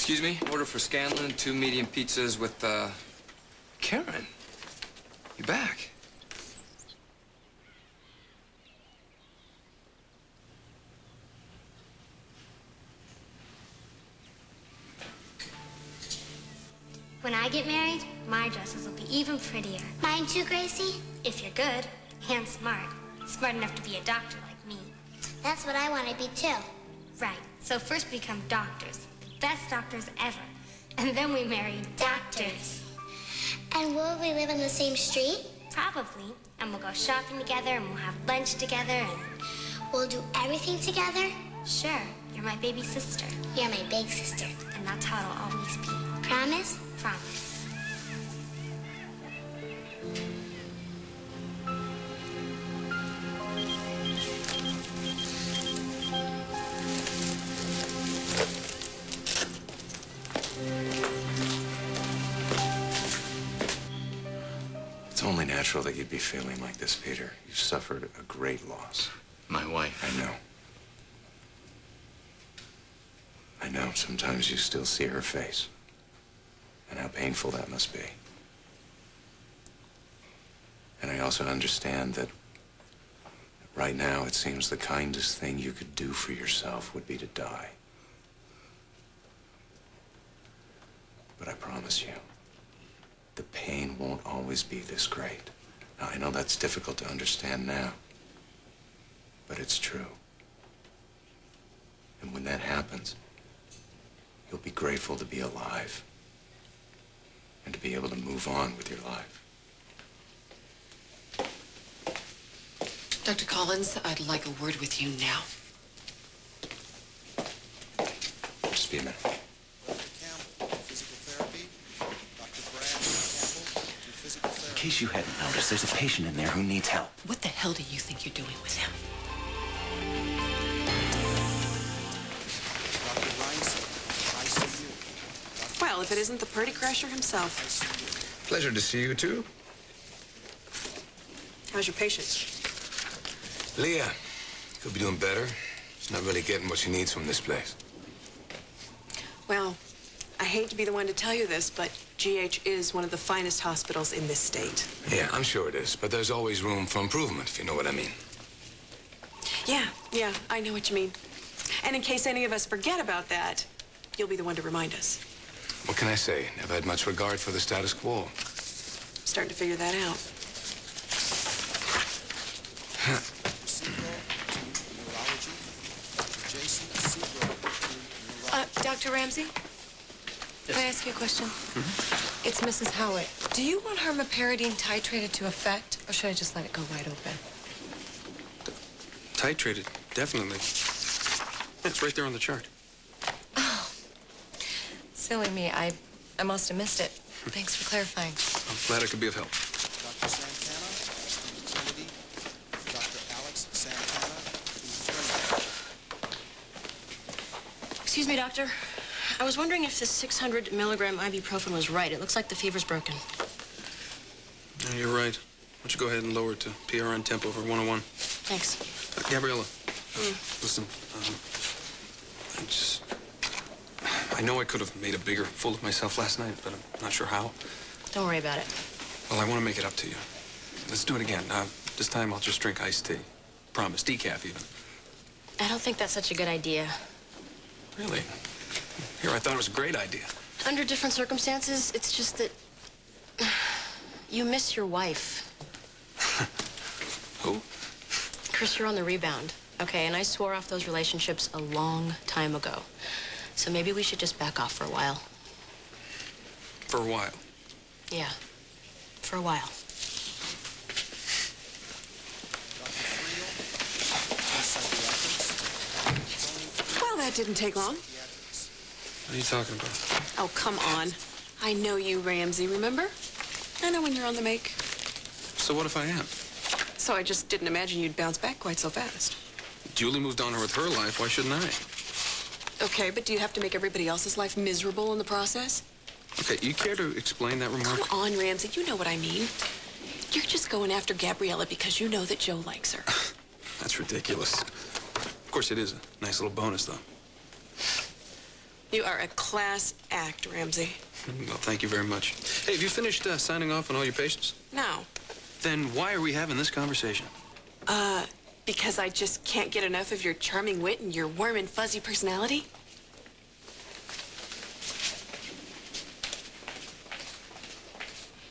Excuse me? Order for Scanlon, 2 medium pizzas with, Karen. You back? When I get married, my dresses will be even prettier. Mine too, Gracie? If you're good and smart. Smart enough to be a doctor like me. That's what I want to be too. Right. So first we become doctors. The best doctors ever. And then we marry doctors. And will we live on the same street? Probably. And we'll go shopping together and we'll have lunch together and... We'll do everything together? Sure. You're my baby sister. You're my big sister. And that's how it'll always be. Promise? Promise. It's only natural that you'd be feeling like this, Peter. You've suffered a great loss. My wife. I know. I know. Sometimes you still see her face. And how painful that must be. And I also understand that right now it seems the kindest thing you could do for yourself would be to die. But I promise you, the pain won't always be this great. Now, I know that's difficult to understand now, but it's true. And when that happens, you'll be grateful to be alive and to be able to move on with your life. Dr. Collins, I'd like a word with you now. Just be a minute. In case you hadn't noticed, there's a patient in there who needs help. What the hell do you think you're doing with him? Well, if it isn't the Purdy Crasher himself. Pleasure to see you, too. How's your patient? Leah could be doing better. She's not really getting what she needs from this place. Well, I hate to be the one to tell you this, but GH is one of the finest hospitals in this state. Yeah, I'm sure it is, but there's always room for improvement, if you know what I mean. Yeah, I know what you mean. And in case any of us forget about that, you'll be the one to remind us. What can I say? Never had much regard for the status quo. Starting to figure that out. Dr. Ramsey? Yes. Can I ask you a question? Mm-hmm. It's Mrs. Howitt. Do you want her meperidine titrated to effect, or should I just let it go wide open? Titrated, definitely. Yeah, it's right there on the chart. Oh, silly me. I must have missed it. Thanks for clarifying. I'm glad I could be of help. Dr. Santana, Kennedy, Dr. Alex Santana, Excuse me, doctor. I was wondering if the 600 milligram ibuprofen was right. It looks like the fever's broken. Yeah, you're right. Why don't you go ahead and lower it to PRN temp over 101. Thanks. Gabriella, listen, I know I could have made a bigger fool of myself last night, but I'm not sure how. Don't worry about it. Well, I want to make it up to you. Let's do it again. This time I'll just drink iced tea. Promise, decaf even. I don't think that's such a good idea. Really? Here, I thought it was a great idea. Under different circumstances, it's just that you miss your wife. Who? Chris, you're on the rebound, okay? And I swore off those relationships a long time ago. So maybe we should just back off for a while. For a while? Yeah, for a while. Well, that didn't take long. What are you talking about? Oh, come on. I know you, Ramsey, remember? I know when you're on the make. So what if I am? So I just didn't imagine you'd bounce back quite so fast. Julie moved on with her life. Why shouldn't I? Okay, but do you have to make everybody else's life miserable in the process? Okay, you care to explain that remark? Come on, Ramsey, you know what I mean. You're just going after Gabriella because you know that Joe likes her. That's ridiculous. Of course, it is a nice little bonus, though. You are a class act, Ramsey. Well, thank you very much. Hey, have you finished signing off on all your patients? No. Then why are we having this conversation? Because I just can't get enough of your charming wit and your warm and fuzzy personality.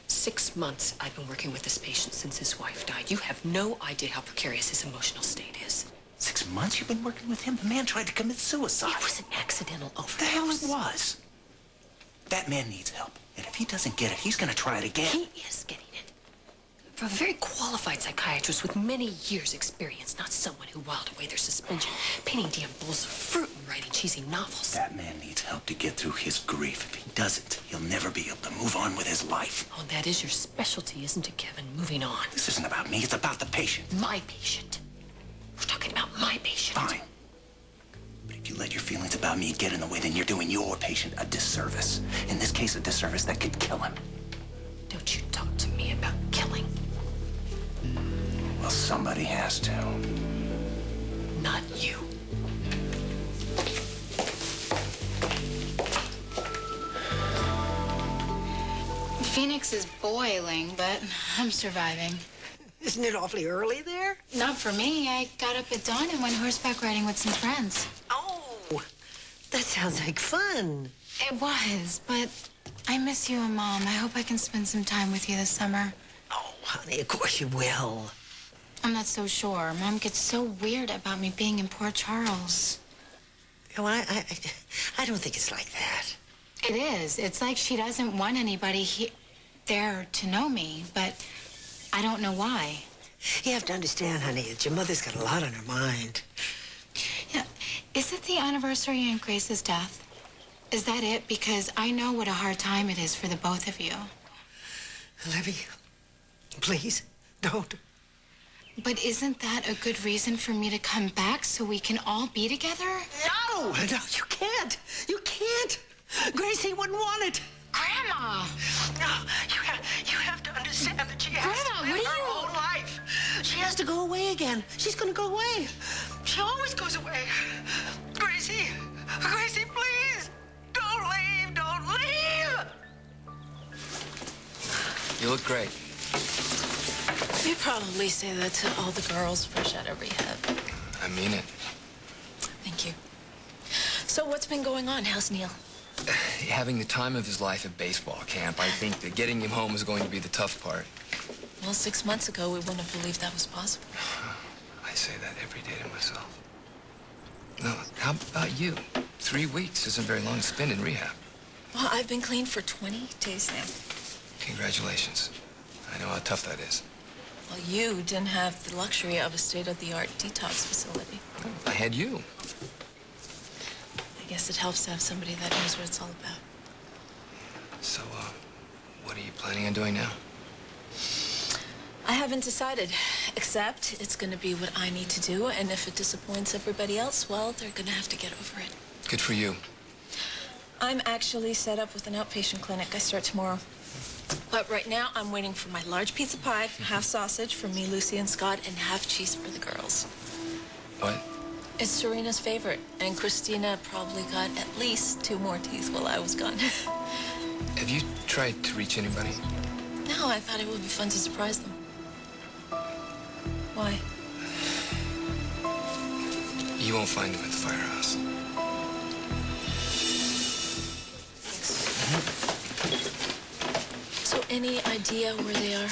Six months I've been working with this patient since his wife died. You have no idea how precarious his emotional state is. 6 months you've been working with him? The man tried to commit suicide. It was an accidental overdose. The hell it was. That man needs help. And if he doesn't get it, he's gonna try it again. He is getting it. From a very qualified psychiatrist with many years' experience, not someone who whiled away their suspension, painting damn bowls of fruit and writing cheesy novels. That man needs help to get through his grief. If he doesn't, he'll never be able to move on with his life. Oh, that is your specialty, isn't it, Kevin? Moving on. This isn't about me, it's about the patient. My patient. We're talking about my patient. Fine. But if you let your feelings about me get in the way, then you're doing your patient a disservice. In this case, a disservice that could kill him. Don't you talk to me about killing. Well, somebody has to. Not you. Phoenix is boiling, but I'm surviving. Isn't it awfully early there? Not for me. I got up at dawn and went horseback riding with some friends. Oh, that sounds like fun. It was, but I miss you and Mom. I hope I can spend some time with you this summer. Oh, honey, of course you will. I'm not so sure. Mom gets so weird about me being in Port Charles. Well, I don't think it's like that. It is. It's like she doesn't want anybody there to know me, but I don't know why. You have to understand, honey, that your mother's got a lot on her mind. Yeah. Is it the anniversary of Grace's death? Is that it? Because I know what a hard time it is for the both of you. Livvie, please, don't. But isn't that a good reason for me to come back so we can all be together? No, you can't. You can't. Gracie wouldn't want it. Grandma! No, you have to understand that she has Grandma, to live what are her you... own life. She has to go away again. She's going to go away. She always goes away. Gracie, please. Don't leave. Don't leave. You look great. You probably say that to all the girls fresh out of rehab. I mean it. Thank you. So what's been going on? How's Neil? Having the time of his life at baseball camp. I think that getting him home is going to be the tough part. Well, 6 months ago, we wouldn't have believed that was possible. I say that every day to myself. No, how about you? 3 weeks isn't very long to spend in rehab. Well, I've been clean for 20 days now. Congratulations. I know how tough that is. Well, you didn't have the luxury of a state-of-the-art detox facility. I had you. I guess it helps to have somebody that knows what it's all about. So, what are you planning on doing now? I haven't decided, except it's going to be what I need to do, and if it disappoints everybody else, well, they're going to have to get over it. Good for you. I'm actually set up with an outpatient clinic. I start tomorrow. But right now, I'm waiting for my large pizza pie, half sausage for me, Lucy, and Scott, and half cheese for the girls. What? It's Serena's favorite, and Christina probably got at least 2 more teeth while I was gone. Have you tried to reach anybody? No, I thought it would be fun to surprise them. Why? You won't find them at the firehouse. So any idea where they are?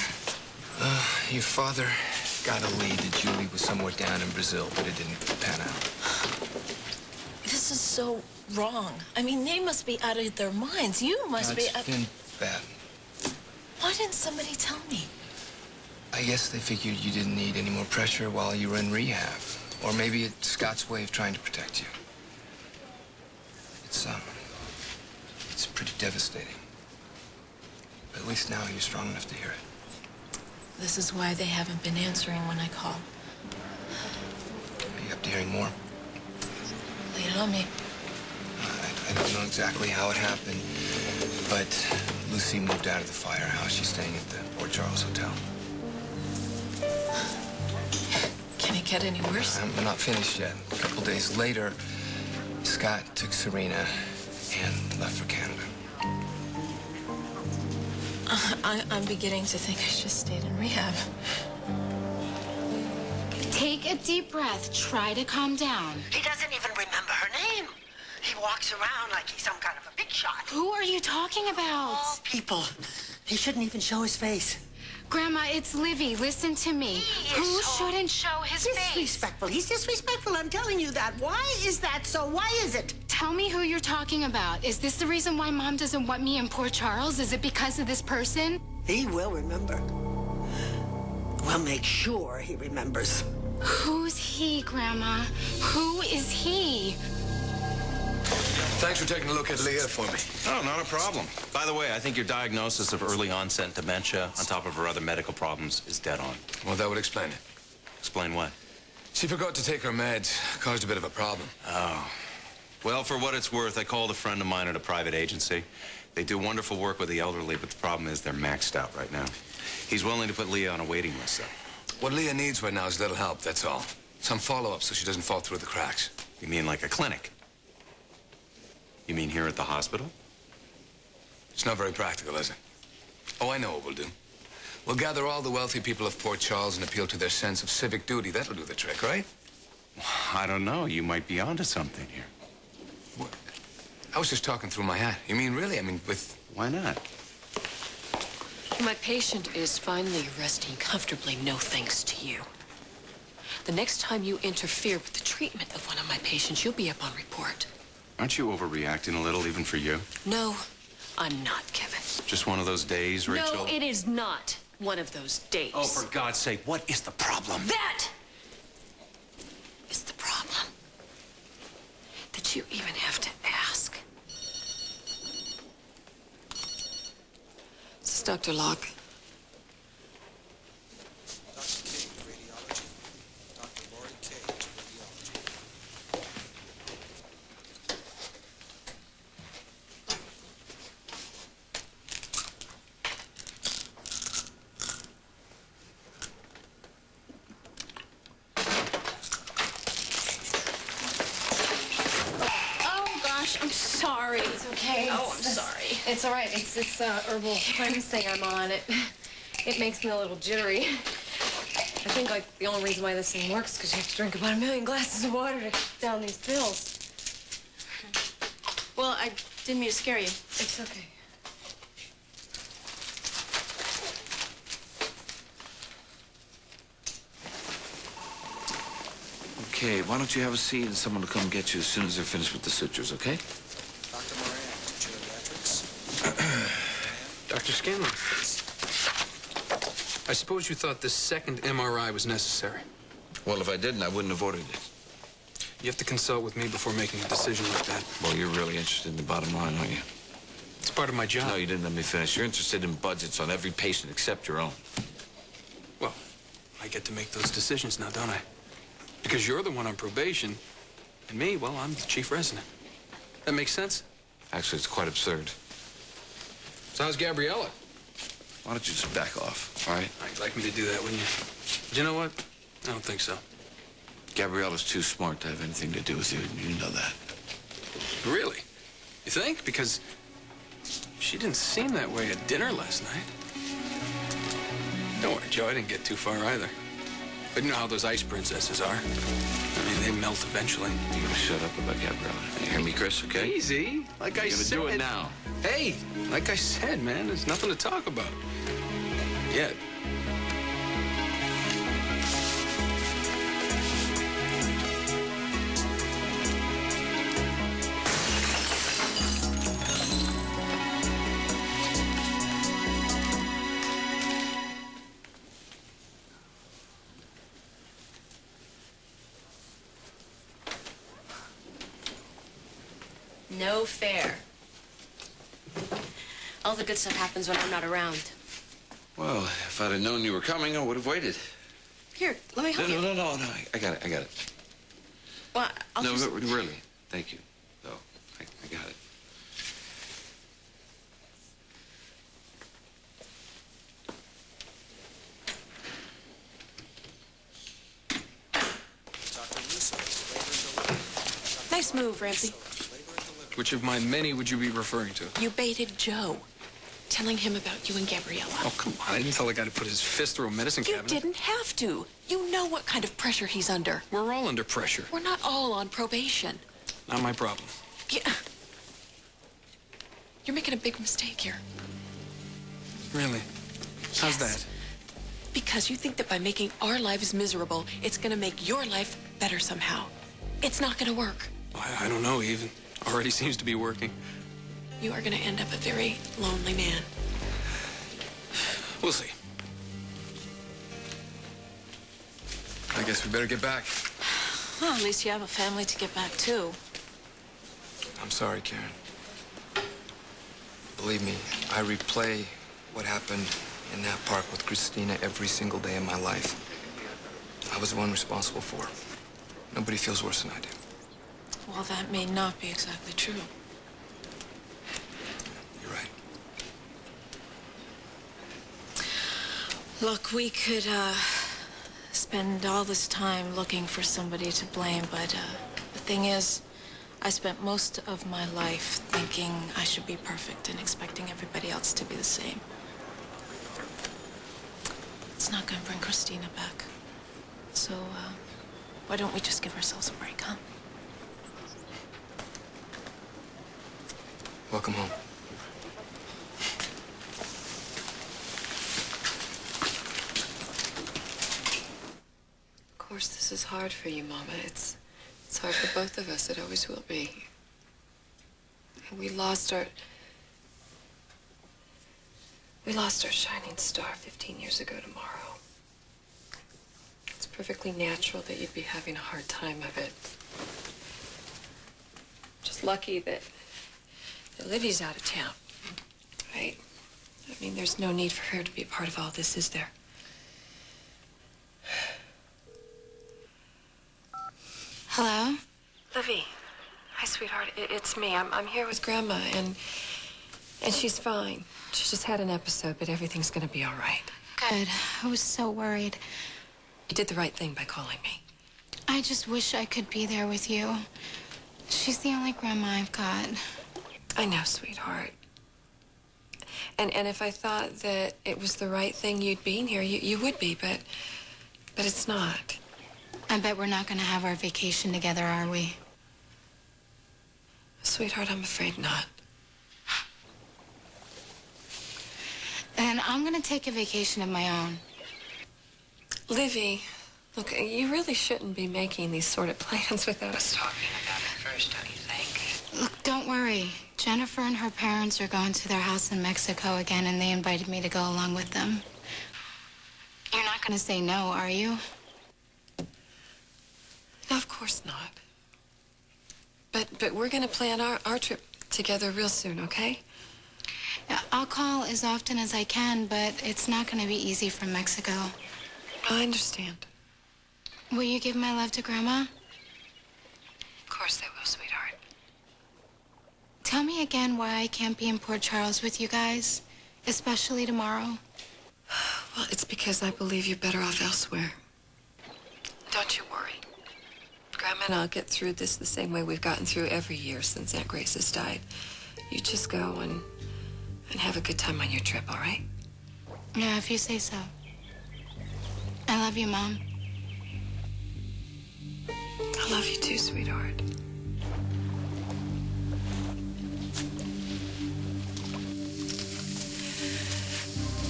Your father got a lead that Julie was somewhere down in Brazil, but it didn't pan out. This is so wrong. I mean, they must be out of their minds. You must be... It's been bad. Why didn't somebody tell me? I guess they figured you didn't need any more pressure while you were in rehab. Or maybe it's Scott's way of trying to protect you. It's pretty devastating. But at least now you're strong enough to hear it. This is why they haven't been answering when I call. Are you up to hearing more? Lay it on me. I don't know exactly how it happened, but Lucy moved out of the firehouse. She's staying at the Port Charles Hotel. Can it get any worse? I'm not finished yet. A couple days later, Scott took Serena and left for Canada. I'm beginning to think I should have stayed in rehab. Take a deep breath. Try to calm down. He doesn't even remember her name. He walks around like he's some kind of a big shot. Who are you talking about? All people. He shouldn't even show his face. Grandma, it's Livvie. Listen to me. Who shouldn't show his face? Disrespectful. He's disrespectful. I'm telling you that. Why is that so? Why is it? Tell me who you're talking about. Is this the reason why Mom doesn't want me in Port Charles? Is it because of this person? He will remember. We'll make sure he remembers. Who's he, Grandma? Who is he? Thanks for taking a look at Leah for me. Oh, not a problem. By the way, I think your diagnosis of early onset dementia, on top of her other medical problems, is dead on. Well, that would explain it. Explain what? She forgot to take her meds. Caused a bit of a problem. Oh. Well, for what it's worth, I called a friend of mine at a private agency. They do wonderful work with the elderly, but the problem is they're maxed out right now. He's willing to put Leah on a waiting list, though. What Leah needs right now is a little help, that's all. Some follow-up so she doesn't fall through the cracks. You mean like a clinic? You mean here at the hospital? It's not very practical, is it? Oh, I know what we'll do. We'll gather all the wealthy people of Port Charles and appeal to their sense of civic duty. That'll do the trick, right? I don't know. You might be onto something here. What? I was just talking through my hat. You mean really? I mean, with... Why not? My patient is finally resting comfortably, no thanks to you. The next time you interfere with the treatment of one of my patients, you'll be up on report. Aren't you overreacting a little, even for you? No, I'm not, Kevin. Just one of those days, Rachel? No, it is not one of those days. Oh, for God's sake, what is the problem? That is the problem. That you even have to ask. This is Dr. Locke. Dr. King, radiology. Dr. Lori Cage, radiology. Oh, gosh, I'm sorry. It's okay. Oh, I'm sorry. It's all right. It's this herbal cleanse thing I'm on. It makes me a little jittery. I think like the only reason why this thing works is because you have to drink about 1 million glasses of water to down these pills. Well, I didn't mean to scare you. It's okay. Okay, why don't you have a seat and someone will come get you as soon as they're finished with the sutures, okay? Dr. Moran, geriatrics. Dr. Scanlon, I suppose you thought this second MRI was necessary. Well, if I didn't, I wouldn't have ordered it. You have to consult with me before making a decision like that. Well, you're really interested in the bottom line, aren't you? It's part of my job. No, you didn't let me finish. You're interested in budgets on every patient except your own. Well, I get to make those decisions now, don't I? Because you're the one on probation, and me, well, I'm the chief resident. That makes sense? Actually, it's quite absurd. So how's Gabriella? Why don't you just back off, all right? You'd like me to do that, wouldn't you? But you know what? I don't think so. Gabriella's too smart to have anything to do with you, and you know that. Really? You think? Because she didn't seem that way at dinner last night. Don't worry, Joe, I didn't get too far either. But you know how those ice princesses are. I mean, they melt eventually. You gotta shut up about Gabriella. You hear me, Chris, okay? Easy. Like I said. You're gonna do it now. Hey, like I said, man, there's nothing to talk about. Yet. No fair. All the good stuff happens when I'm not around. Well, if I'd have known you were coming, I would have waited. Here, let me help you. No. I got it. Well, I'll No, just... really. Thank you, though. I got it. Dr. Russo, labor and delivery. Nice move, Ramsey. Labor and delivery. Which of my many would you be referring to? You baited Joe, telling him about you and Gabriella. Oh, come on. I didn't tell the guy to put his fist through a medicine cabinet. You didn't have to. You know what kind of pressure he's under. We're all under pressure. We're not all on probation. Not my problem. Yeah. You're making a big mistake here. Really? How's that? Because you think that by making our lives miserable, it's gonna make your life better somehow. It's not gonna work. I don't know, even. Already seems to be working. You are gonna end up a very lonely man. We'll see. I guess we better get back. Well, at least you have a family to get back to. I'm sorry, Karen. Believe me, I replay what happened in that park with Christina every single day of my life. I was the one responsible for her. Nobody feels worse than I do. Well, that may not be exactly true. You're right. Look, we could, spend all this time looking for somebody to blame, but, the thing is, I spent most of my life thinking I should be perfect and expecting everybody else to be the same. It's not gonna bring Christina back. So, why don't we just give ourselves a break, huh? Welcome home. Of course, this is hard for you, Mama. It's hard for both of us. It always will be. We lost our shining star 15 years ago tomorrow. It's perfectly natural that you'd be having a hard time of it. Just lucky that Livvie's out of town, right? I mean, there's no need for her to be a part of all this, is there? Hello? Livvie. Hi, sweetheart. It's me. I'm here with Grandma, and she's fine. She just had an episode, but everything's gonna be all right. Good. I was so worried. You did the right thing by calling me. I just wish I could be there with you. She's the only grandma I've got. I know, sweetheart. And if I thought that it was the right thing you'd be in here, you would be, but it's not. I bet we're not gonna have our vacation together, are we? Sweetheart, I'm afraid not. Then I'm gonna take a vacation of my own. Livvie, look, you really shouldn't be making these sort of plans without us talking about it first, don't you think? Look, don't worry. Jennifer and her parents are going to their house in Mexico again, and they invited me to go along with them. You're not gonna say no, are you? No, of course not. But we're gonna plan our trip together real soon, okay? Yeah, I'll call as often as I can, but it's not gonna be easy from Mexico. I understand. Will you give my love to Grandma? Of course I will, sweetheart. Tell me again why I can't be in Port Charles with you guys, especially tomorrow. Well, it's because I believe you're better off elsewhere. Don't you worry. Grandma and I'll get through this the same way we've gotten through every year since Aunt Grace has died. You just go and have a good time on your trip, all right? Yeah, if you say so. I love you, Mom. I love you too, sweetheart.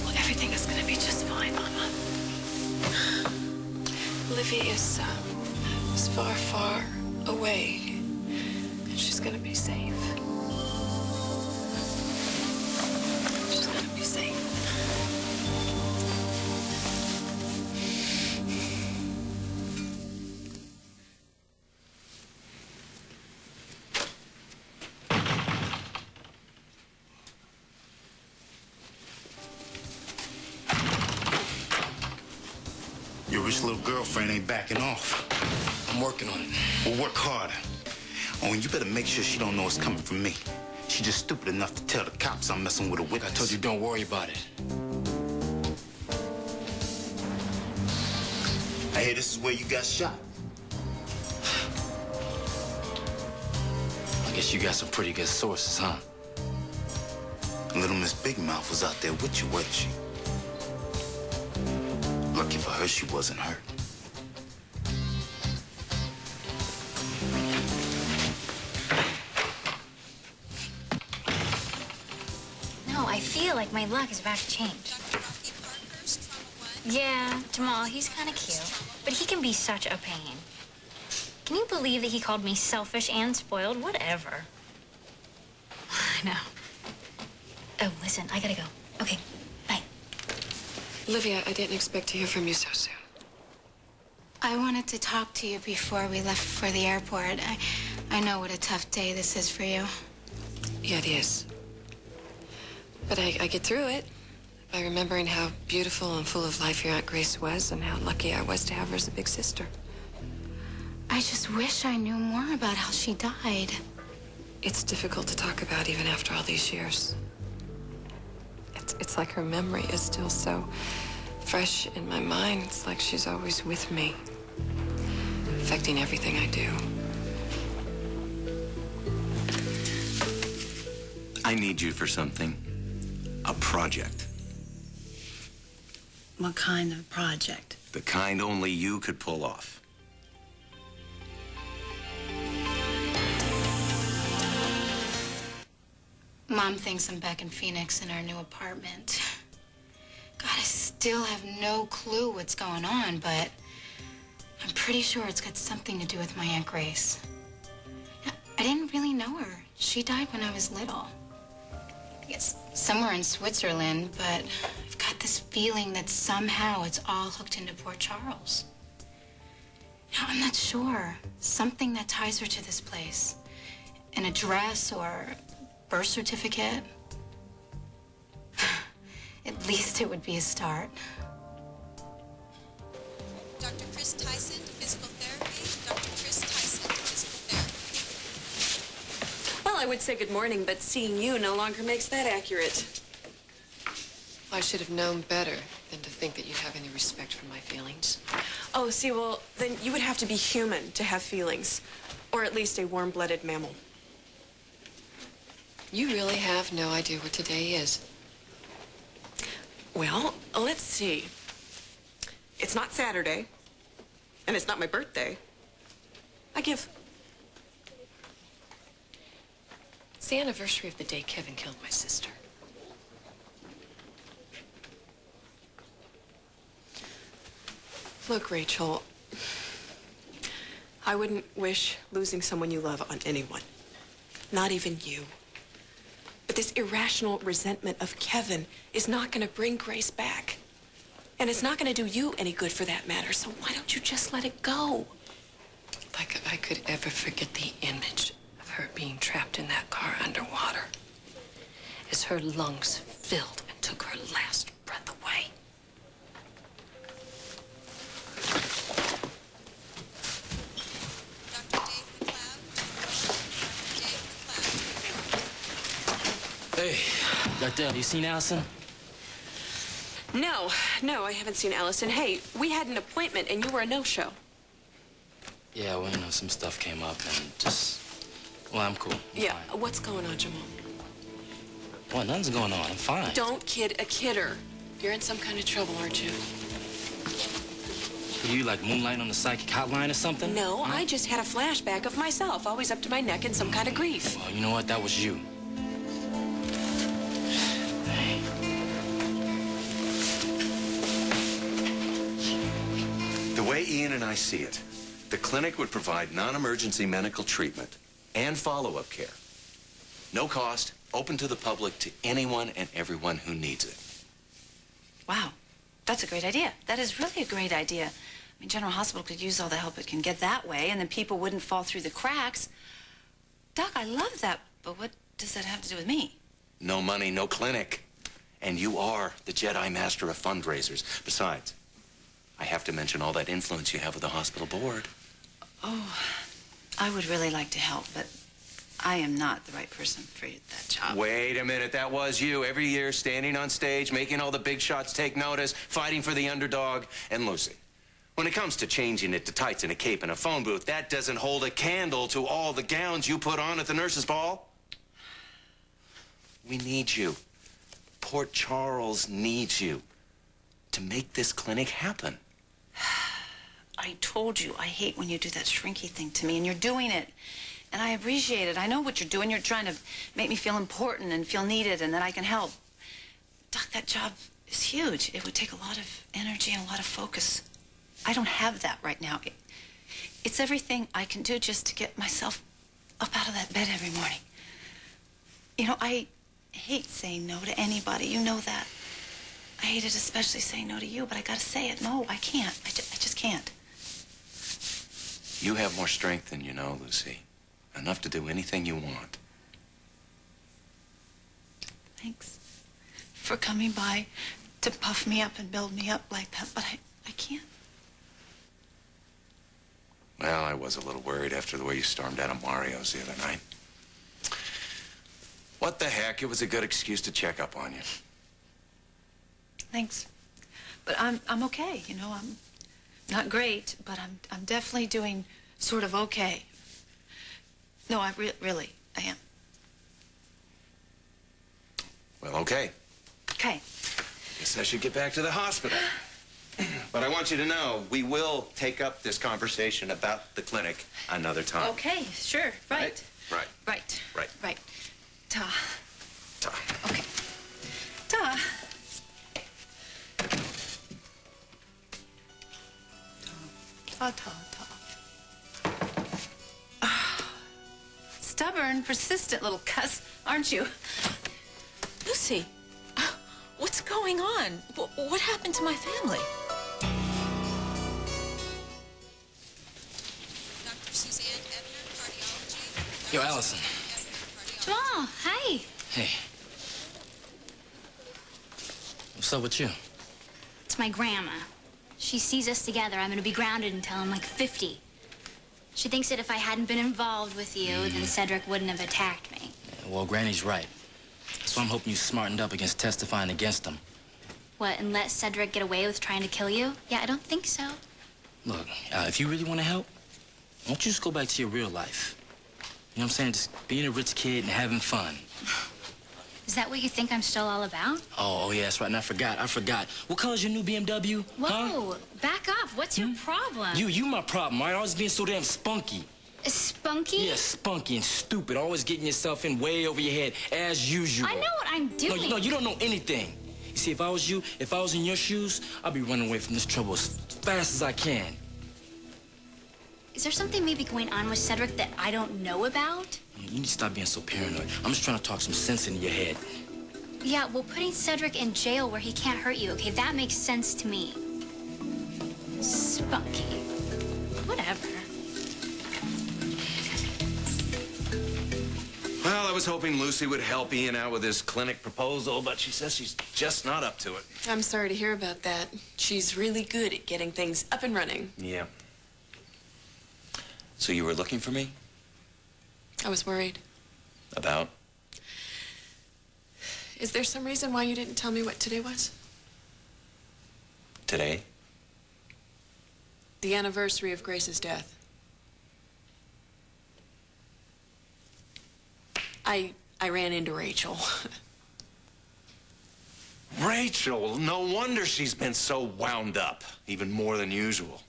Well, everything is gonna be just fine, Mama. Livvie is far, far away, and she's gonna be safe. She's gonna be safe. Your rich little girlfriend ain't backing off. I'm working on it. Well, work harder. Oh, and you better make sure she don't know it's coming from me. She just stupid enough to tell the cops I'm messing with a witness. I told you don't worry about it. I hear this is where you got shot. I'll Guess you got some pretty good sources, huh? Little Miss Big Mouth was out there with you, wasn't she? Lucky for her, she wasn't hurt. No, I feel like my luck is about to change. Yeah, Jamal, he's kind of cute, but he can be such a pain. Can you believe that he called me selfish and spoiled? Whatever. I know. Oh, listen, I gotta go. Okay, bye. Livvie, I didn't expect to hear from you so soon. I wanted to talk to you before we left for the airport. I know what a tough day this is for you. Yeah, it is. But I get through it by remembering how beautiful and full of life your Aunt Grace was and how lucky I was to have her as a big sister. I just wish I knew more about how she died. It's difficult to talk about even after all these years. It's like her memory is still so fresh in my mind. It's like she's always with me, affecting everything I do. I need you for something. A project. What kind of project? The kind only you could pull off. Mom thinks I'm back in Phoenix in our new apartment. God, I still have no clue what's going on, but I'm pretty sure it's got something to do with my Aunt Grace. I didn't really know her. She died when I was little. I guess somewhere in Switzerland, but I've got this feeling that somehow it's all hooked into Port Charles. Now, I'm not sure. Something that ties her to this place. An address or birth certificate. At least it would be a start. Dr. Chris Tyson, physical therapy. Dr. Chris Tyson, physical therapy. Well, I would say good morning, but seeing you no longer makes that accurate. I should have known better than to think that you'd have any respect for my feelings. Oh, see, well, then you would have to be human to have feelings. Or at least a warm-blooded mammal. You really have no idea what today is. Well, let's see. It's not Saturday, and it's not my birthday. I give. It's the anniversary of the day Kevin killed my sister. Look, Rachel, I wouldn't wish losing someone you love on anyone. Not even you. But this irrational resentment of Kevin is not going to bring Grace back. And it's not going to do you any good for that matter, so why don't you just let it go? Like I could ever forget the image of her being trapped in that car underwater as her lungs filled and took her last breath away. Hey, Dr. Have you seen Alison? No, I haven't seen Alison. Hey, we had an appointment and you were a no-show. Yeah, well, you know, some stuff came up and just... Well, I'm cool. I'm fine. What's going on, Jamal? Well, nothing's going on. I'm fine. Don't kid a kidder. You're in some kind of trouble, aren't you? Are you, like, moonlighting on the psychic hotline or something? No, I just had a flashback of myself, always up to my neck in some kind of grief. Well, you know what? That was you. The way Ian and I see it, the clinic would provide non-emergency medical treatment and follow-up care. No cost, open to the public, to anyone and everyone who needs it. Wow, that's a great idea. That is really a great idea. I mean, General Hospital could use all the help it can get that way, and then people wouldn't fall through the cracks. Doc, I love that, but what does that have to do with me? No money, no clinic. And you are the Jedi Master of fundraisers. Besides, I have to mention all that influence you have with the hospital board. Oh, I would really like to help, but I am not the right person for that job. Wait a minute, that was you. Every year, standing on stage, making all the big shots take notice, fighting for the underdog. And Lucy, When it comes to changing it to tights and a cape and a phone booth, that doesn't hold a candle to all the gowns you put on at the nurses' ball. We need you. Port Charles needs you to make this clinic happen. I told you I hate when you do that shrinky thing to me, and you're doing it. And I appreciate it. I know what you're doing. You're trying to make me feel important and feel needed and that I can help. Doc, that job is huge. It would take a lot of energy and a lot of focus. I don't have that right now. It's everything I can do just to get myself up out of that bed every morning. You know, I hate saying no to anybody. You know that. I hate it especially saying no to you, but I gotta say it. No, I can't. I just can't. You have more strength than you know, Lucy. Enough to do anything you want. Thanks for coming by to puff me up and build me up like that, but I can't. Well, I was a little worried after the way you stormed out of Mario's the other night. What the heck? It was a good excuse to check up on you. Thanks. But I'm okay, you know. I'm not great, but I'm definitely doing sort of okay. No, really, I am. Well, okay. Okay. Guess I should get back to the hospital. But I want you to know, we will take up this conversation about the clinic another time. Okay, sure, right. Right. Right. Right. Right. Ta. Ta. Okay. Ta. Ta, ta, ta. Stubborn, persistent little cuss, aren't you? Lucy, what's going on? What happened to my family? Dr. Suzanne Ebner, cardiology. Yo, Alison. Jamal, hi. Hey. What's up with you? It's my grandma. She sees us together. I'm gonna be grounded until I'm like 50. She thinks that if I hadn't been involved with you, then Cedric wouldn't have attacked me. Yeah, well, Granny's right. So I'm hoping you smartened up against testifying against him. What, and let Cedric get away with trying to kill you? Yeah, I don't think so. Look, if you really want to help, why don't you just go back to your real life? You know what I'm saying? Just being a rich kid and having fun. Is that what you think I'm still all about? Oh, yeah, that's right. And I forgot. What color's your new BMW? Whoa, huh? back off. What's your problem? You my problem, right? Always being so damn spunky. Spunky? Yeah, spunky and stupid. Always getting yourself in way over your head, as usual. I know what I'm doing. No, you don't know anything. You see, if I was you, if I was in your shoes, I'd be running away from this trouble as fast as I can. Is there something maybe going on with Cedric that I don't know about? You need to stop being so paranoid. I'm just trying to talk some sense into your head. Yeah, well, putting Cedric in jail where he can't hurt you, okay, that makes sense to me. Spunky. Whatever. Well, I was hoping Lucy would help Ian out with his clinic proposal, but she says she's just not up to it. I'm sorry to hear about that. She's really good at getting things up and running. Yeah. So you were looking for me? I was worried. About? Is there some reason why you didn't tell me what today was? Today? The anniversary of Grace's death. I ran into Rachel. Rachel, no wonder she's been so wound up, even more than usual.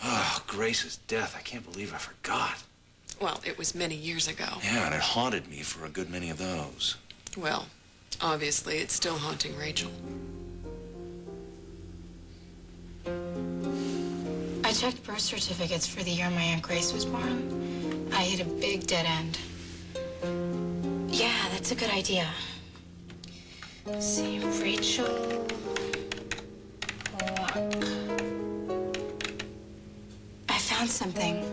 Oh, Grace's death, I can't believe I forgot. Well, it was many years ago. Yeah, and it haunted me for a good many of those. Well, obviously, it's still haunting Rachel. I checked birth certificates for the year my Aunt Grace was born. I hit a big dead end. Yeah, that's a good idea. Let's see, Rachel Block. I found something.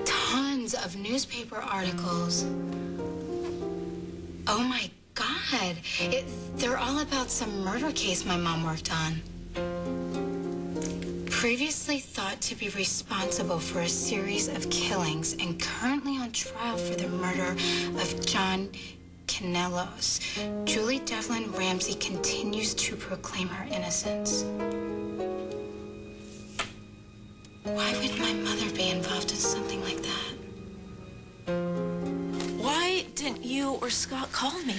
Tons of newspaper articles. Oh my God. They're all about some murder case my mom worked on. Previously thought to be responsible for a series of killings and currently on trial for the murder of John Canellos. Julie Devlin Ramsey continues to proclaim her innocence. Why would my mother be involved in something like that? Why didn't you or Scott call me?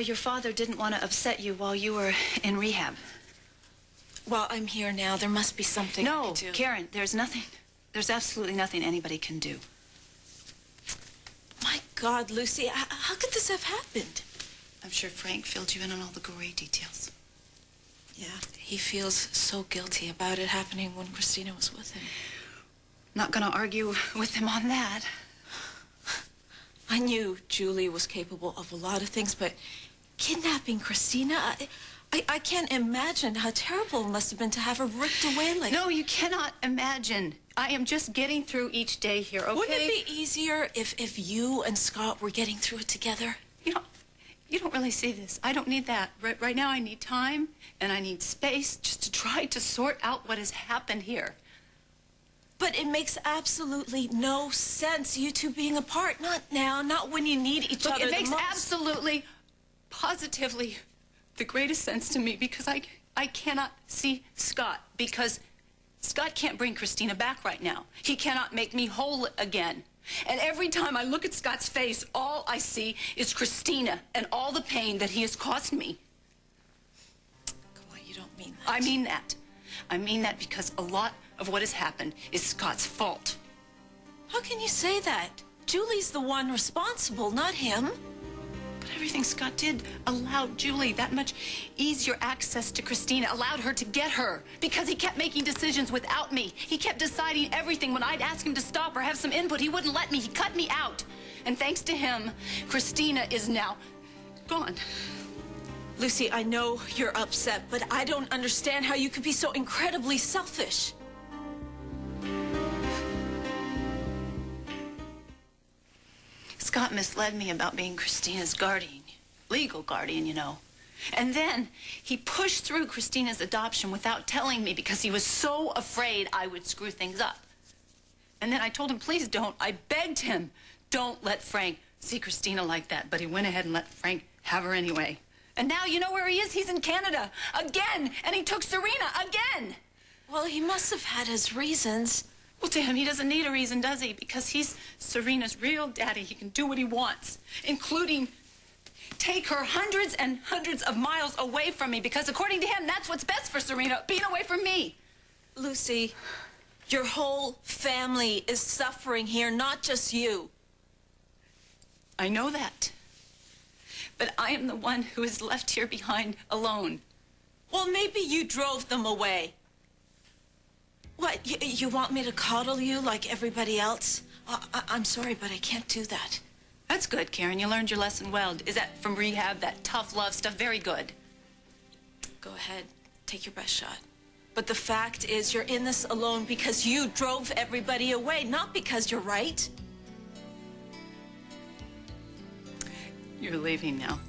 Your father didn't want to upset you while you were in rehab. Well, I'm here now. There must be something I No, can do. Karen, there's nothing. There's absolutely nothing anybody can do. My God, Lucy, how could this have happened? I'm sure Frank filled you in on all the gory details. Yeah, he feels so guilty about it happening when Christina was with him. Not gonna argue with him on that. I knew Julie was capable of a lot of things, but kidnapping Christina, I can't imagine how terrible it must have been to have her ripped away like... No, you cannot imagine. I am just getting through each day here, okay? Wouldn't it be easier if you and Scott were getting through it together? You don't really see this. I don't need that. Right now I need time and I need space just to try to sort out what has happened here. But it makes absolutely no sense, you two being apart. Not now, not when you need each other the most. It makes absolutely, positively the greatest sense to me because I cannot see Scott because Scott can't bring Christina back right now. He cannot make me whole again. And every time I look at Scott's face, all I see is Christina and all the pain that he has caused me. Come on, you don't mean that. I mean that. I mean that because a lot of what has happened is Scott's fault. How can you say that? Julie's the one responsible, not him. But everything Scott did allowed Julie that much easier access to Christina, allowed her to get her, because he kept making decisions without me. He kept deciding everything. When I'd ask him to stop or have some input, he wouldn't let me. He cut me out. And thanks to him, Christina is now gone. Lucy, I know you're upset, but I don't understand how you could be so incredibly selfish. Scott misled me about being Christina's guardian, legal guardian, you know. And then he pushed through Christina's adoption without telling me because he was so afraid I would screw things up. And then I told him, please don't. I begged him, don't let Frank see Christina like that. But he went ahead and let Frank have her anyway. And now you know where he is? He's in Canada again. And he took Serena again. Well, he must have had his reasons. Well, to him, he doesn't need a reason, does he? Because he's Serena's real daddy. He can do what he wants, including take her hundreds and hundreds of miles away from me, because according to him, that's what's best for Serena, being away from me. Lucy, your whole family is suffering here, not just you. I know that. But I am the one who is left here behind alone. Well, maybe you drove them away. What, you want me to coddle you like everybody else? I'm sorry, but I can't do that. That's good, Karen. You learned your lesson well. Is that from rehab, that tough love stuff? Very good. Go ahead. Take your best shot. But the fact is, you're in this alone because you drove everybody away, not because you're right. You're leaving now.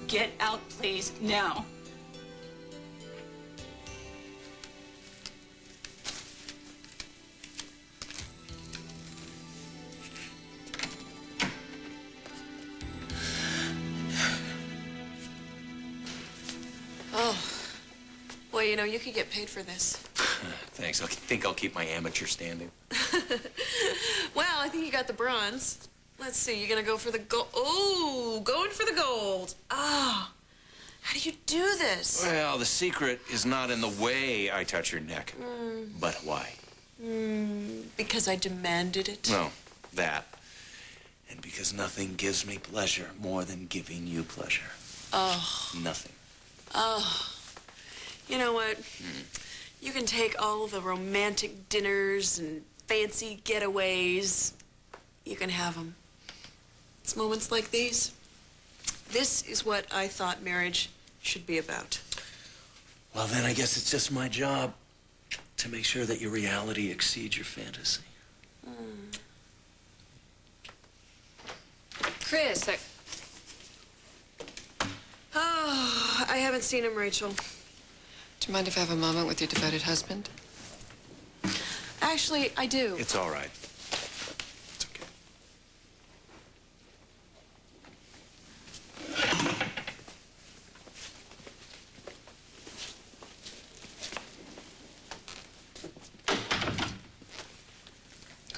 Get out, please, now. Oh. Well, you know, you could get paid for this. Thanks. I think I'll keep my amateur standing. Well, I think you got the bronze. Let's see, you're gonna go for the gold. Oh, going for the gold. Ah, how do you do this? Well, the secret is not in the way I touch your neck, but why. Because I demanded it. No, that. And because nothing gives me pleasure more than giving you pleasure. Oh. Nothing. Oh. You know what? You can take all the romantic dinners and fancy getaways. You can have them. It's moments like these. This is what I thought marriage should be about. Well, then I guess it's just my job to make sure that your reality exceeds your fantasy. Chris, Oh, I haven't seen him, Rachel. Do you mind if I have a moment with your devoted husband? Actually, I do. It's all right.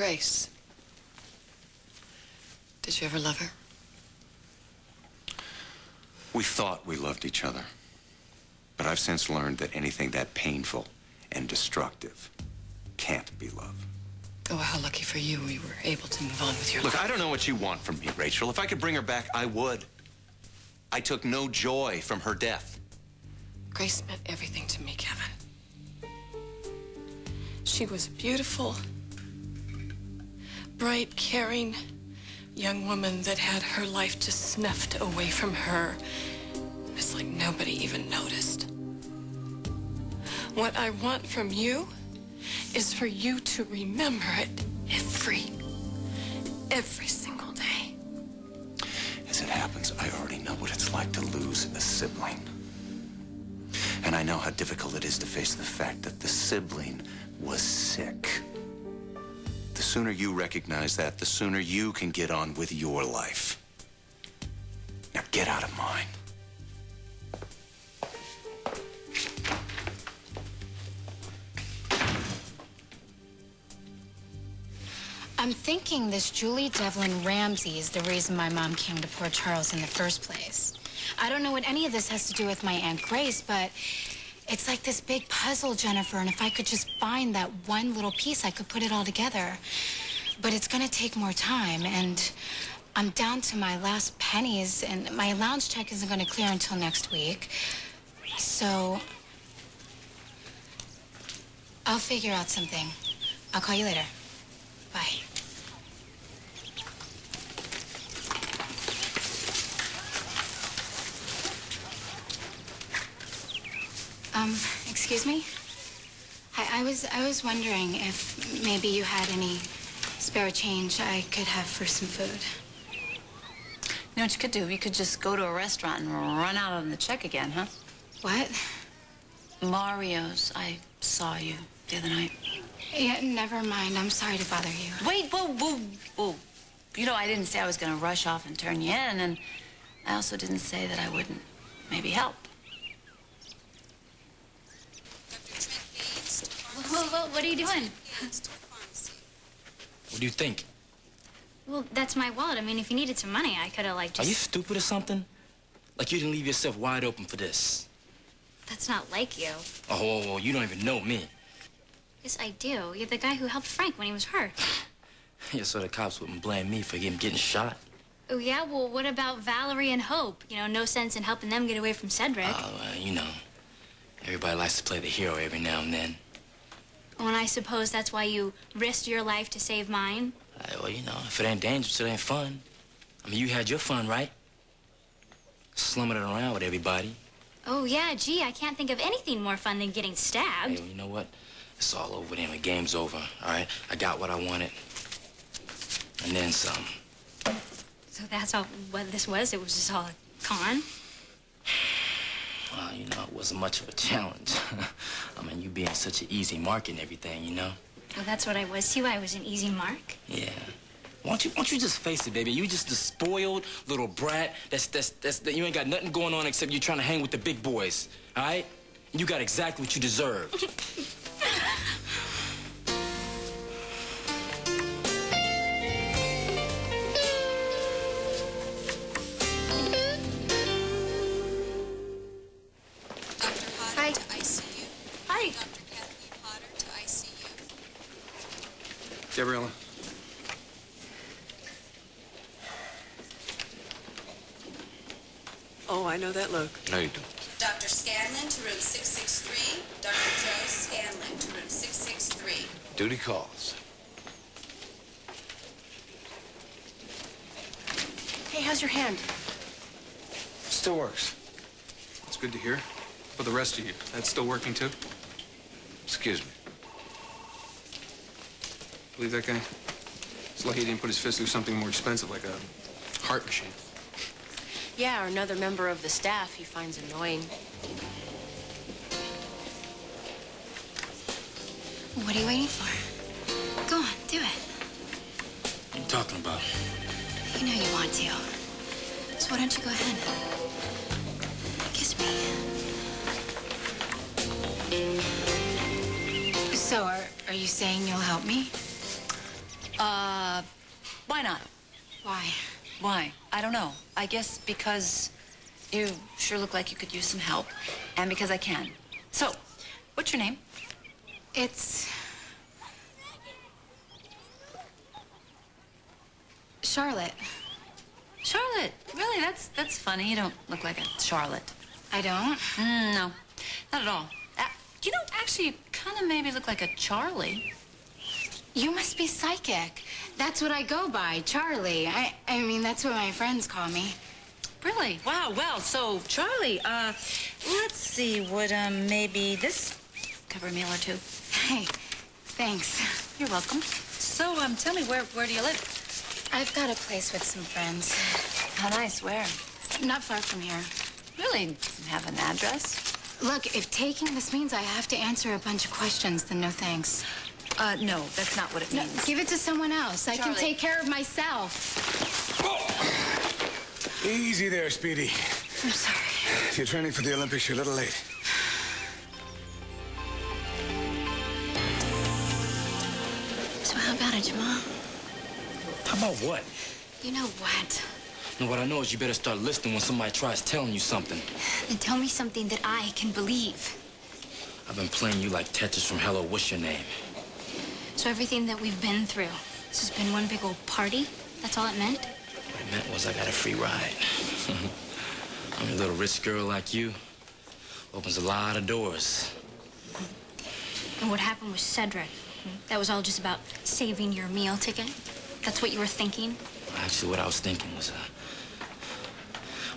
Grace. Did you ever love her? We thought we loved each other. But I've since learned that anything that painful and destructive can't be love. Oh, how lucky for you we were able to move on with your life. Look, I don't know what you want from me, Rachel. If I could bring her back, I would. I took no joy from her death. Grace meant everything to me, Kevin. She was a beautiful, bright, caring young woman that had her life just snuffed away from her. It's like nobody even noticed. What I want from you is for you to remember it every single day. As it happens, I already know what it's like to lose a sibling. And I know how difficult it is to face the fact that the sibling was sick. The sooner you recognize that, the sooner you can get on with your life. Now get out of mine. I'm thinking this Julie Devlin Ramsey is the reason my mom came to Port Charles in the first place. I don't know what any of this has to do with my Aunt Grace, but it's like this big puzzle, Jennifer, and if I could just find that one little piece, I could put it all together. But it's gonna take more time, and I'm down to my last pennies, and my lounge check isn't gonna clear until next week. So I'll figure out something. I'll call you later. Bye. Excuse me? I was wondering if maybe you had any spare change I could have for some food. You know what you could do? You could just go to a restaurant and run out on the check again, huh? What? Mario's. I saw you the other night. Yeah, never mind. I'm sorry to bother you. Wait, whoa. You know, I didn't say I was going to rush off and turn you in, and I also didn't say that I wouldn't maybe help. Whoa, what are you doing? What do you think? Well, that's my wallet. I mean, if you needed some money, I could have, like, just... Are you stupid or something? Like you didn't leave yourself wide open for this. That's not like you. Oh, you don't even know me. Yes, I do. You're the guy who helped Frank when he was hurt. Yeah, so the cops wouldn't blame me for him getting shot. Oh, yeah? Well, what about Valerie and Hope? You know, no sense in helping them get away from Cedric. Oh, you know, everybody likes to play the hero every now and then. Oh, and I suppose that's why you risked your life to save mine? Well, you know, if it ain't dangerous, it ain't fun. I mean, you had your fun, right? Slumming it around with everybody. Oh, yeah, gee, I can't think of anything more fun than getting stabbed. Hey, well, you know what? It's all over then. The game's over, all right? I got what I wanted. And then some. So that's all what this was? It was just all a con? Well, you know, it wasn't much of a challenge. I mean, you being such an easy mark and everything, you know? Well, that's what I was, too. I was an easy mark. Yeah. Why don't you just face it, baby? You just a spoiled little brat. You ain't got nothing going on except you're trying to hang with the big boys, all right? You got exactly what you deserve. Hi. To ICU. Hi. Dr. Kathleen Potter to ICU. Gabriella. Oh, I know that look. No, you don't. Dr. Scanlon to room 663. Dr. Joe Scanlon to room 663. Duty calls. Hey, how's your hand? Still works. That's good to hear. For the rest of you, that's still working too? Excuse me. Believe that guy? It's lucky he didn't put his fist through something more expensive like a heart machine. Yeah, or another member of the staff he finds annoying. What are you waiting for? Go on, do it. What are you talking about? You know you want to. So why don't you go ahead? Kiss me. So, are you saying you'll help me? Why not? Why? Why? I don't know. I guess because you sure look like you could use some help, and because I can. So, what's your name? It's... Charlotte. Charlotte. Really? That's funny. You don't look like a Charlotte. I don't? No, not at all. You know, actually, you kind of maybe look like a Charlie. You must be psychic. That's what I go by, Charlie. I mean, that's what my friends call me. Really? Wow, well, so, Charlie, let's see, would, maybe this cover a meal or two? Hey, thanks. You're welcome. So, tell me, where do you live? I've got a place with some friends. How nice, where? Not far from here. Really? Have an address? Look, if taking this means I have to answer a bunch of questions, then no thanks. No, that's not what it means. No, give it to someone else. I can Charlie. take care of myself. Easy there, Speedy. I'm sorry. If you're training for the Olympics, you're a little late. So how about it, Jamal? How about what? You know what? And what I know is you better start listening when somebody tries telling you something. Then tell me something that I can believe. I've been playing you like Tetris from Hello, what's your name? So everything that we've been through, this has been one big old party? That's all it meant? What it meant was I got a free ride. I mean, a little rich girl like you opens a lot of doors. And what happened with Cedric? That was all just about saving your meal ticket? That's what you were thinking? Actually, what I was thinking was,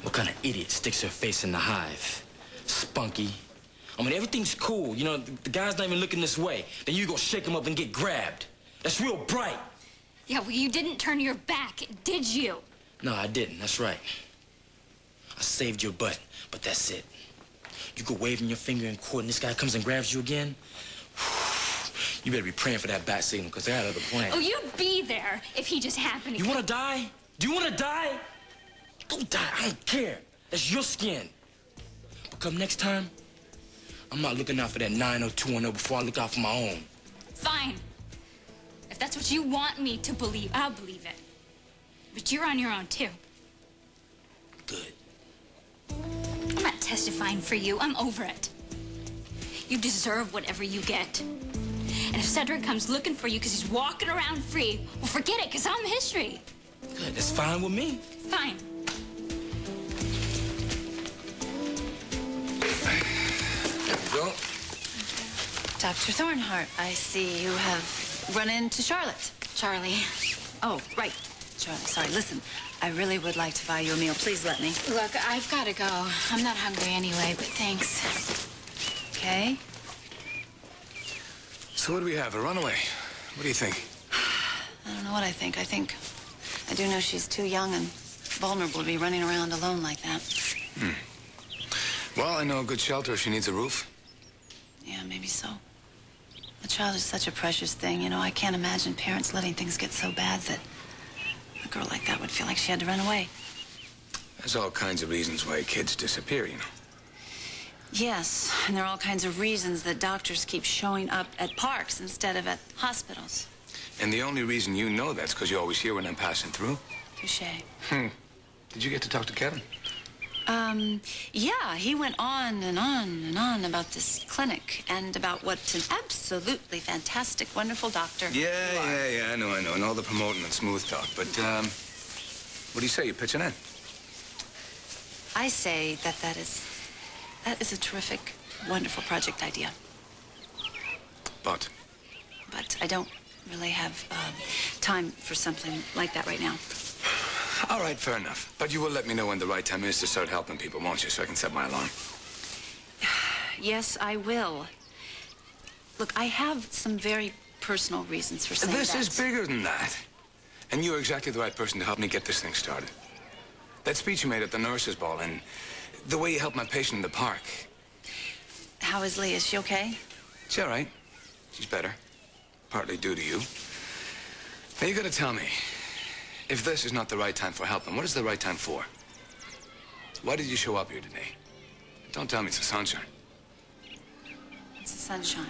what kind of idiot sticks her face in the hive? Spunky. I mean, everything's cool. You know, the guy's not even looking this way. Then you go shake him up and get grabbed. That's real bright. Yeah, well, you didn't turn your back, did you? No, I didn't. That's right. I saved your butt, but that's it. You go waving your finger in court and this guy comes and grabs you again, you better be praying for that bat signal, because they're out of the plan. Oh, you'd be there if he just happened to... You want to die? Do you want to die? Go die. I don't care. That's your skin. But come next time, I'm not looking out for that 90210 before I look out for my own. Fine. If that's what you want me to believe, I'll believe it. But you're on your own, too. Good. I'm not testifying for you. I'm over it. You deserve whatever you get. And if Cedric comes looking for you because he's walking around free, well, forget it, because I'm history. Good. That's fine with me. Fine. There we go. Dr. Thornhart, I see you have run into Charlotte. Charlie. Oh, right. Charlie, sorry. Listen, I really would like to buy you a meal. Please let me. Look, I've got to go. I'm not hungry anyway, but thanks. Okay. So what do we have, a runaway? What do you think? I don't know what I think. I do know she's too young and vulnerable to be running around alone like that. Well, I know a good shelter if she needs a roof. Yeah, maybe so. A child is such a precious thing. You know, I can't imagine parents letting things get so bad that a girl like that would feel like she had to run away. There's all kinds of reasons why kids disappear, you know. Yes, and there are all kinds of reasons that doctors keep showing up at parks instead of at hospitals. And the only reason you know that's because you always hear when I'm passing through. Touché. Did you get to talk to Kevin? Yeah, he went on and on and on about this clinic and about what an absolutely fantastic, wonderful doctor you are. Yeah, I know. And all the promoting and smooth talk. But, what do you say? You pitching in? I say that is a terrific, wonderful project idea. But I don't really have time for something like that right now. all right, fair enough. But you will let me know when the right time is to start helping people, won't you? So I can set my alarm. Yes, I will. Look, I have some very personal reasons for saying that. This is bigger than that. And you're exactly the right person to help me get this thing started. That speech you made at the nurses' ball and the way you helped my patient in the park. How is Lee? Is she okay? She's all right. She's better. Partly due to you. Now, you gotta tell me, if this is not the right time for helping, what is the right time for? Why did you show up here today? Don't tell me it's the sunshine. It's the sunshine.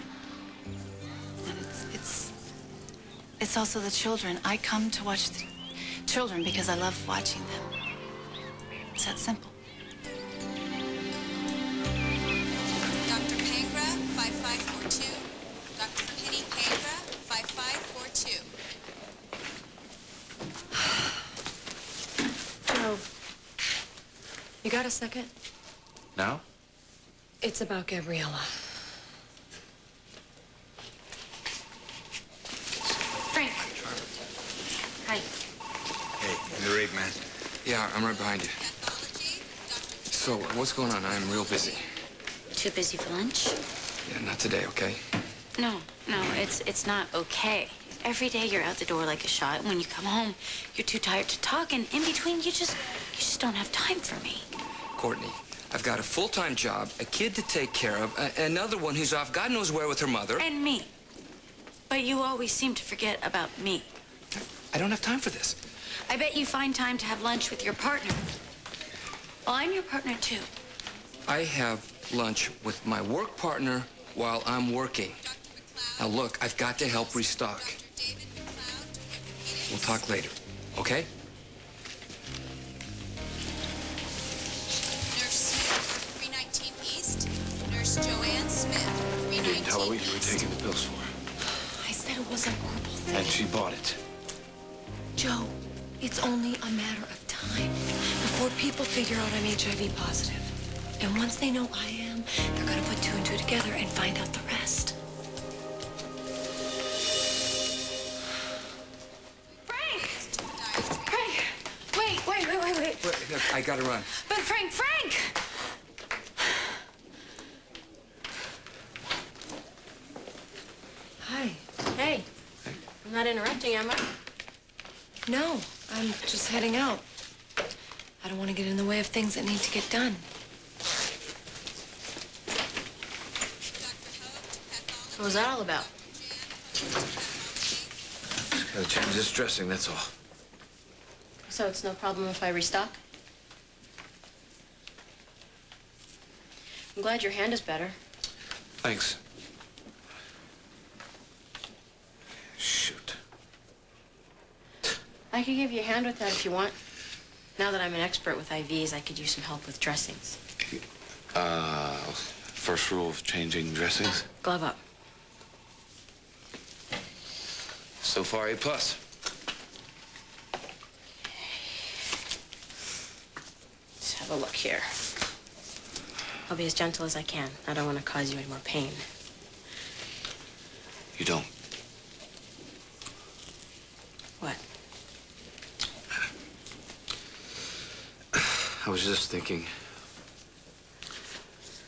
And it's also the children. I come to watch the children because I love watching them. It's that simple. Dr. Pangra, 5542. Dr. Penny Pangra, 5542. Joe, you got a second? Now? It's about Gabriella. Frank. Hi. Hey, in the raid, man. Yeah, I'm right behind you. So, what's going on? I'm real busy. Too busy for lunch? Yeah, not today, okay? No, it's not okay. Every day you're out the door like a shot, and when you come home, you're too tired to talk, and in between, you just don't have time for me. Courtney, I've got a full-time job, a kid to take care of, another one who's off God knows where with her mother. And me. But you always seem to forget about me. I don't have time for this. I bet you find time to have lunch with your partner. Well, I'm your partner, too. I have lunch with my work partner while I'm working. Now, look, I've got to help restock. We'll talk later, okay? Nurse Smith, 319 East. Nurse Joanne Smith, You didn't tell her 319 what you were East. taking the pills for. I said it was an herbal thing. And she bought it. Joe, it's only a matter of time before people figure out I'm HIV positive. And once they know I am, they're gonna put two and two together and find out the rest. Wait. Look, I gotta run. But Frank! Hi. Hey, I'm not interrupting, am I? No, I'm just heading out. I don't want to get in the way of things that need to get done. What was that all about? Just gotta change this dressing, that's all. So it's no problem if I restock? I'm glad your hand is better. Thanks. Shoot. I could give you a hand with that if you want. Now that I'm an expert with IVs, I could use some help with dressings. First rule of changing dressings? Glove up. So far, A+. Let's have a look here. I'll be as gentle as I can. I don't want to cause you any more pain. You don't. What? I was just thinking.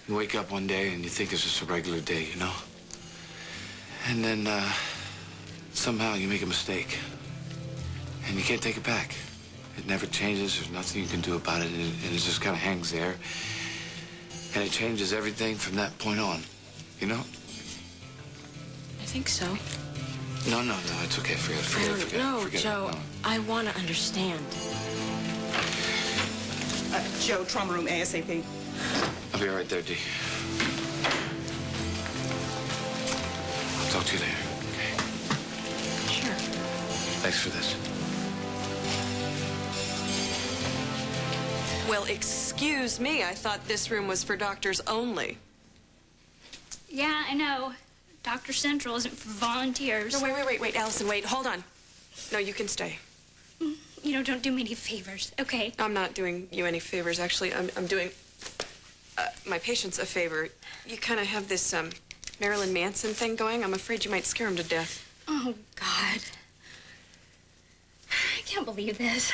You wake up one day and you think it's just a regular day, you know? And then, somehow you make a mistake. And you can't take it back. It never changes. There's nothing you can do about it. And it just kind of hangs there. And it changes everything from that point on. You know? I think so. No, it's okay. Forget it. No, Joe, No. I want to understand. Joe, trauma room ASAP. I'll be right there, Dee. I'll talk to you later, okay? Sure. Thanks for this. Well, excuse me. I thought this room was for doctors only. Yeah, I know. Dr. Central isn't for volunteers. No, wait, Alison, wait, hold on. No, you can stay. You know, don't do me any favors, okay? I'm not doing you any favors, actually. I'm doing my patients a favor. You kind of have this Marilyn Manson thing going. I'm afraid you might scare him to death. Oh, God. I can't believe this.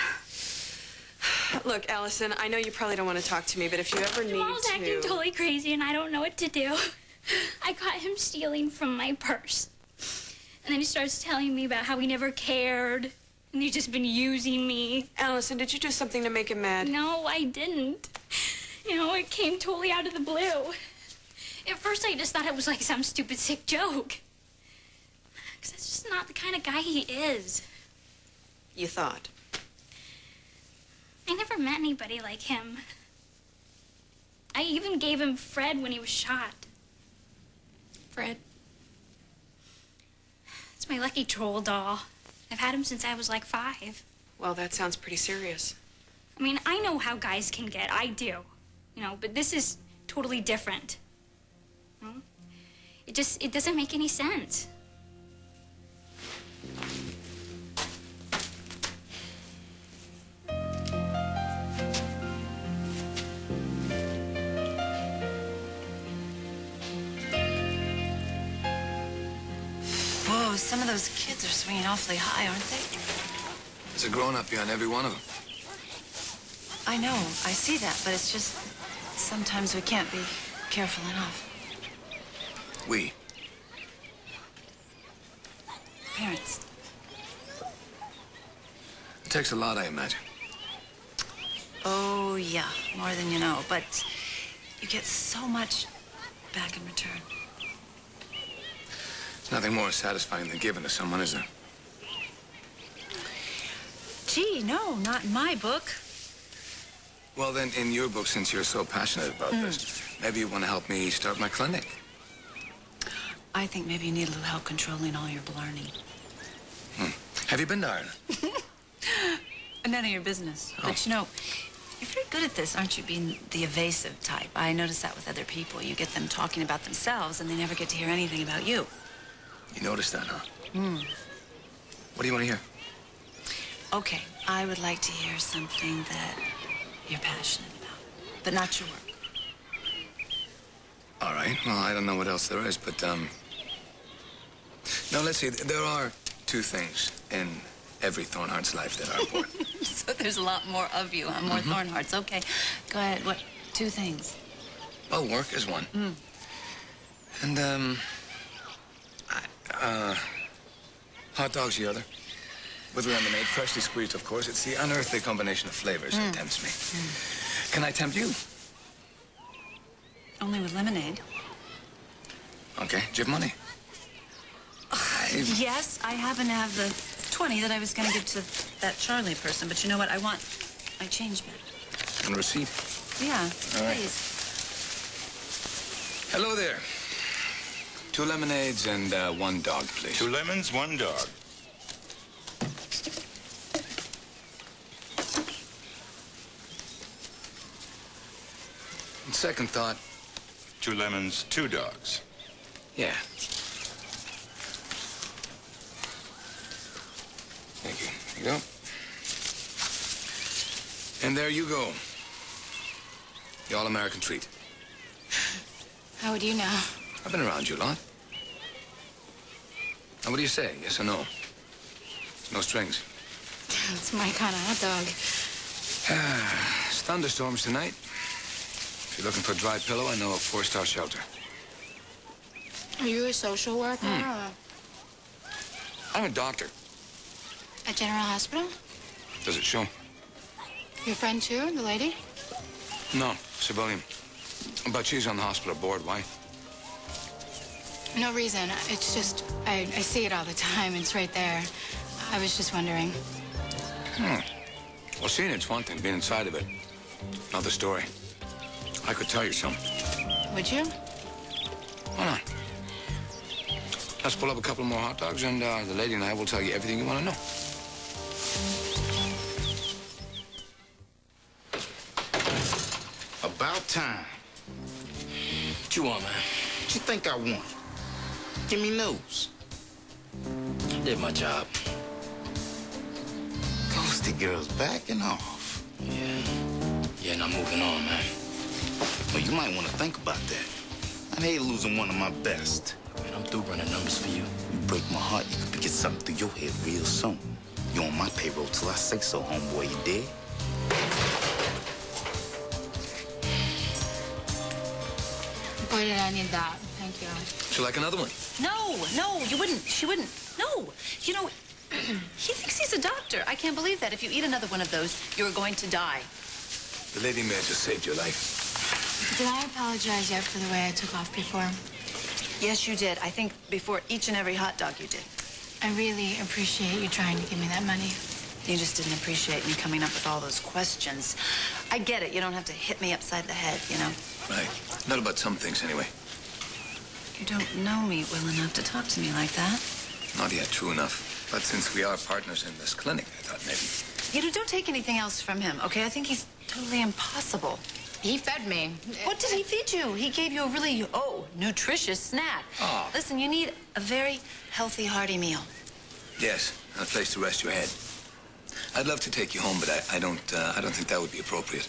Look, Alison, I know you probably don't want to talk to me, but if you ever need Jamal's to... acting totally crazy, and I don't know what to do. I caught him stealing from my purse. And then he starts telling me about how he never cared, and he's just been using me. Alison, did you do something to make him mad? No, I didn't. You know, it came totally out of the blue. At first, I just thought it was like some stupid, sick joke. Because that's just not the kind of guy he is. You thought? I never met anybody like him. I even gave him Fred when he was shot. Fred? It's my lucky troll doll. I've had him since I was like 5. Well, that sounds pretty serious. I mean, I know how guys can get. I do. You know, but this is totally different. You know? It doesn't make any sense. Whoa, some of those kids are swinging awfully high, aren't they? There's a grown-up behind every one of them. I know, I see that, but it's just sometimes we can't be careful enough. We. Parents. It takes a lot, I imagine. Oh, yeah, more than you know, but you get so much back in return. There's nothing more satisfying than giving to someone, is there? Gee, no, not in my book. Well, then, in your book, since you're so passionate about this, maybe you want to help me start my clinic. I think maybe you need a little help controlling all your blarney. Have you been to Ireland? None of your business. Oh. But you know, you're very good at this, aren't you, being the evasive type? I notice that with other people. You get them talking about themselves, and they never get to hear anything about you. You noticed that, huh? What do you want to hear? Okay, I would like to hear something that you're passionate about, but not your work. All right. Well, I don't know what else there is, but, No, let's see. There are 2 things in every Thornhart's life that are important. So there's a lot more of you, huh? More Thornharts. Okay, go ahead. What 2 things? Well, work is one. And, hot dogs the other. With lemonade, freshly squeezed, of course. It's the unearthly combination of flavors that tempts me. Can I tempt you? Only with lemonade. Okay. Do you have money? Yes, I happen to have the 20 that I was going to give to that Charlie person, but you know what? I want my change back. And a receipt? Yeah, All right. please. Hello there. 2 lemonades and 1 dog, please. 2 lemons, 1 dog. On second thought. 2 lemons, 2 dogs. Yeah. Thank you. There you go. And there you go. The all-American treat. How would you know? I've been around you a lot. Now, what do you say? Yes or no? No strings. It's my kind of hot dog. It's thunderstorms tonight. If you're looking for a dry pillow, I know a 4-star shelter. Are you a social worker? Or I'm a doctor. at General Hospital? Does it show? Your friend too, the lady? No, civilian. But she's on the hospital board. Why? No reason. It's just, I see it all the time. It's right there. I was just wondering. Well, seeing it's one thing. Being inside of it, another story. I could tell you some. Would you? Why not? Let's pull up a couple more hot dogs, and the lady and I will tell you everything you want to know. About time. What you want, man? What you think I want? Give me news. I did my job. Ghosty girl's backing off. Yeah, and I'm moving on, man. Well, you might want to think about that. I hate losing one of my best. Man, I'm through running numbers for you. You break my heart, you could get something through your head real soon. You on my payroll till I say so, homeboy, you dig? Boy, did I need that. Thank you. Would you like another one? No, you wouldn't. She wouldn't. No. You know, he thinks he's a doctor. I can't believe that. If you eat another one of those, you're going to die. The lady may have just saved your life. Did I apologize yet for the way I took off before? Yes, you did. I think before each and every hot dog you did. I really appreciate you trying to give me that money. You just didn't appreciate me coming up with all those questions. I get it. You don't have to hit me upside the head, you know? Right. Not about some things, anyway. You don't know me well enough to talk to me like that. Not yet true enough. But since we are partners in this clinic, I thought maybe... You know, don't take anything else from him, okay? I think he's totally impossible. He fed me. What did he feed you? He gave you a really, nutritious snack. Oh. Listen, you need a very healthy, hearty meal. Yes, and a place to rest your head. I'd love to take you home, but I don't think that would be appropriate.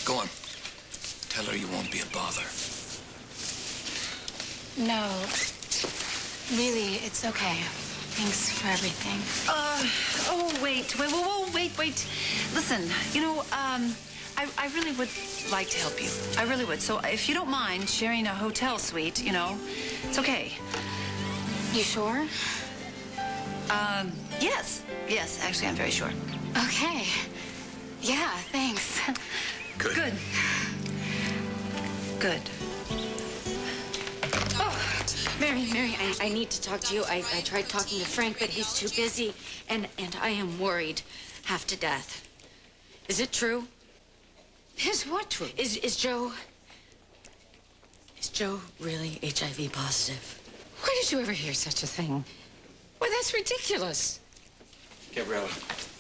Go on. Tell her you won't be a bother. No. Really, it's okay. Thanks for everything. Wait. Listen, you know, I really would like to help you. I really would. So if you don't mind sharing a hotel suite, you know, it's okay. You sure? Yes. Yes, actually, I'm very sure. Okay. Yeah, thanks. Good. Good. Mary, I need to talk to you. I tried talking to Frank, but he's too busy. And I am worried half to death. Is it true? Is what true? Is Joe really HIV positive? Where did you ever hear such a thing? Well, that's ridiculous. Gabriella,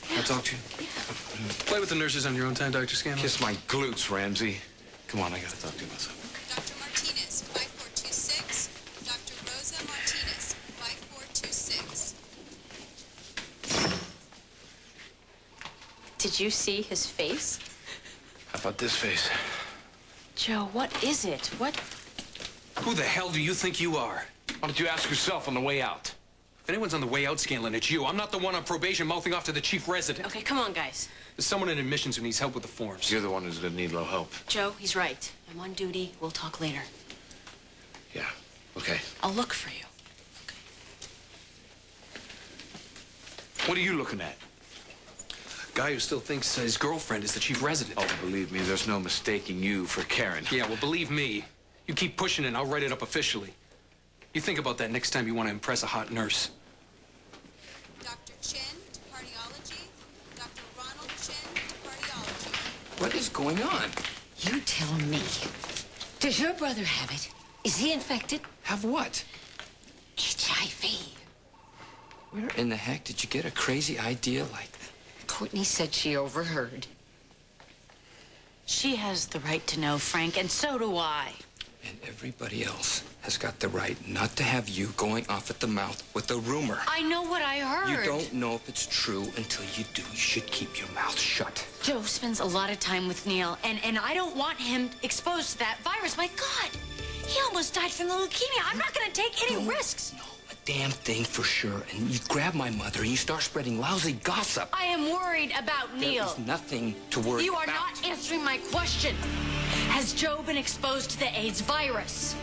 can I talk to you? Play with the nurses on your own time, Dr. Scanlon. Kiss my glutes, Ramsey. Come on, I gotta talk to you about something. Dr. Martinez, 5426. Dr. Rosa Martinez, 5426. Did you see his face? How about this face? Joe, what is it? What? Who the hell do you think you are? Why don't you ask yourself on the way out? If anyone's on the way out, Scanlon, it's you. I'm not the one on probation mouthing off to the chief resident. Okay, come on, guys. There's someone in admissions who needs help with the forms. You're the one who's gonna need a little help. Joe, he's right. I'm on duty. We'll talk later. Yeah, okay. I'll look for you. What are you looking at? Guy who still thinks his girlfriend is the chief resident. Oh, believe me, there's no mistaking you for Karen. Yeah, well, believe me. You keep pushing it, and I'll write it up officially. You think about that next time you want to impress a hot nurse. Dr. Chin to cardiology. Dr. Ronald Chin to cardiology. What is going on? You tell me. Does your brother have it? Is he infected? Have what? HIV. Where in the heck did you get a crazy idea like that? Courtney said she overheard. She has the right to know, Frank, and so do I. And everybody else has got the right not to have you going off at the mouth with a rumor. I know what I heard. You don't know if it's true until you do. You should keep your mouth shut. Joe spends a lot of time with Neil, and I don't want him exposed to that virus. My God, he almost died from the leukemia. I'm not going to take any risks. No, a damn thing for sure. And you grab my mother and you start spreading lousy gossip. I am worried about Neil. There's nothing to worry about. You are not answering my question. Has Joe been exposed to the AIDS virus?